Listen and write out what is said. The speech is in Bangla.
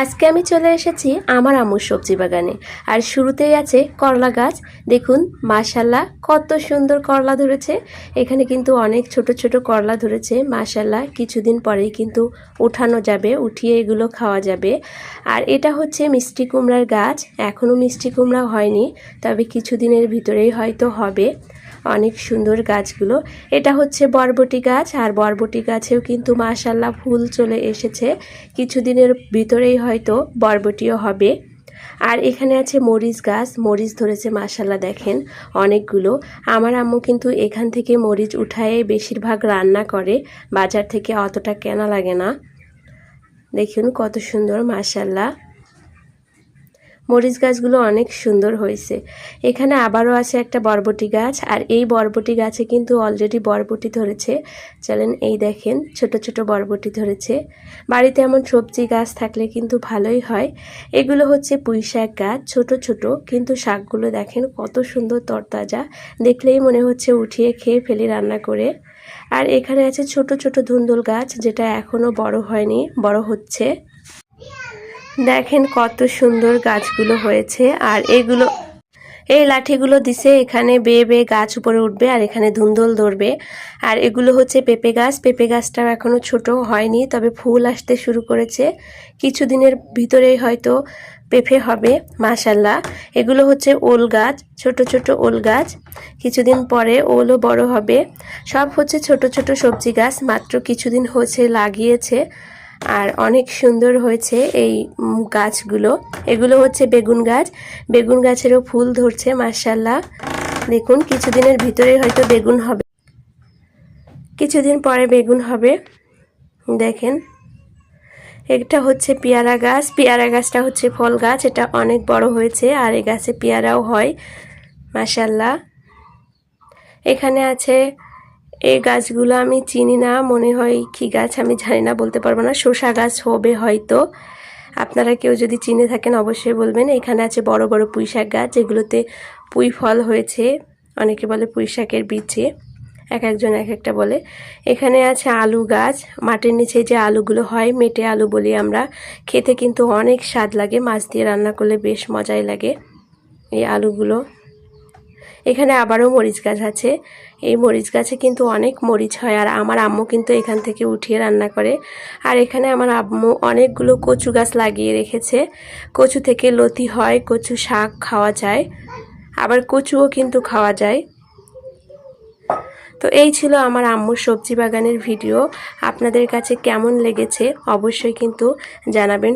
আজকে আমি চলে এসেছি আমার আম্মুর সবজি বাগানে। আর শুরুতেই আছে করলা গাছ। দেখুন মাশাল্লাহ কত সুন্দর করলা ধরেছে। এখানে কিন্তু অনেক ছোট ছোট করলা ধরেছে মাশাল্লাহ। কিছুদিন পরেই কিন্তু উঠানো যাবে, উঠিয়ে এগুলো খাওয়া যাবে। আর এটা হচ্ছে মিষ্টি কুমড়ার গাছ। এখনও মিষ্টি কুমড়া হয়নি, তবে কিছুদিনের ভিতরেই হয়তো হবে। অনেক সুন্দর গাছগুলো। এটা হচ্ছে বরবটি গাছ, আর বরবটি গাছেও কিন্তু মাশাল্লাহ ফুল চলে এসেছে। কিছুদিনের ভিতরেই হয়তো বরবটিও হবে। আর এখানে আছে মরিচ গাছ, মরিচ ধরেছে মাশাল্লাহ দেখেন অনেকগুলো। আমার আম্মু কিন্তু এখান থেকে মরিচ উঠায়ে বেশিরভাগ রান্না করে, বাজার থেকে অতটা কেনা লাগে না। দেখুন কত সুন্দর মাশাল্লাহ। মরিচ গাছগুলো অনেক সুন্দর হয়েছে। এখানে আবারও আছে একটা বরবটি গাছ, আর এই বরবটি গাছে কিন্তু অলরেডি বরবটি ধরেছে। চলেন এই দেখেন ছোট ছোট বরবটি ধরেছে। বাড়িতে এমন সবজি গাছ থাকলে কিন্তু ভালোই হয়। এগুলো হচ্ছে পুঁই শাক গাছ, ছোট ছোট, কিন্তু শাকগুলো দেখেন কত সুন্দর তরতাজা, দেখলেই মনে হচ্ছে উঠিয়ে খেয়ে ফেলি রান্না করে। আর এখানে আছে ছোট ছোট ধুন্দুল গাছ, যেটা এখনো বড় হয়নি, বড় হচ্ছে। দেখেন কত সুন্দর গাছগুলো হয়েছে। আর এগুলো এই লাঠিগুলো দিছে এখানে বেয়ে বেয়ে গাছ উপরে উঠবে, আর এখানে ধুন্দুল ধরবে। আর এগুলো হচ্ছে পেঁপে গাছ। পেঁপে গাছটাও এখনো ছোট হয়নি, তবে ফুল আসতে শুরু করেছে। কিছুদিনের ভিতরেই হয়তো পেঁপে হবে মাশাল্লাহ। এগুলো হচ্ছে ওল গাছ, ছোট ছোট ওল গাছ। কিছুদিন পরে ওলও বড় হবে। সব হচ্ছে ছোট ছোট সবজি গাছ, মাত্র কিছুদিন হচ্ছে লাগিয়েছে। আর অনেক সুন্দর হয়েছে এই গাছগুলো। এগুলো হচ্ছে বেগুন গাছ, বেগুন গাছেরও ফুল ধরছে মাশাল্লাহ। দেখুন কিছুদিনের ভিতরে হয়তো বেগুন হবে, কিছুদিন পরে বেগুন হবে। দেখেন এটা হচ্ছে পেয়ারা গাছ, পেয়ারা গাছটা হচ্ছে ফল গাছ, এটা অনেক বড় হয়েছে। আর এই গাছে পেয়ারাও হয় মাশাল্লাহ। এখানে আছে এই গাছগুলো আমি চিনি না, মনে হয় কি গাছ আমি জানি না, বলতে পারবো না। শসা গাছ হবে হয়তো, আপনারা কেউ যদি চিনে থাকেন অবশ্যই বলবেন। এখানে আছে বড় বড় পুঁই শাক গাছ, যেগুলোতে পুঁই ফল হয়েছে। অনেকে বলে পুঁই শাকের বীজে, এক একজন এক একটা বলে। এখানে আছে আলু গাছ, মাটির নিচে যে আলুগুলো হয় মেটে আলু বলি আমরা। খেতে কিন্তু অনেক স্বাদ লাগে, মাছ দিয়ে রান্না করলে বেশ মজাই লাগে এই আলুগুলো। এখানে আবারও মরিচ গাছ আছে। এই মরিচ গাছে কিন্তু অনেক মরিচ হয়, আর আমার আম্মু কিন্তু এখান থেকে উঠিয়ে রান্না করে। আর এখানে আমার আম্মু অনেকগুলো কচু গাছ লাগিয়ে রেখেছে। কচু থেকে লতি হয়, কচু শাক খাওয়া যায়, আবার কচুও কিন্তু খাওয়া যায়। তো এই ছিল আমার আম্মুর সবজি বাগানের ভিডিও। আপনাদের কাছে কেমন লেগেছে অবশ্যই কিন্তু জানাবেন।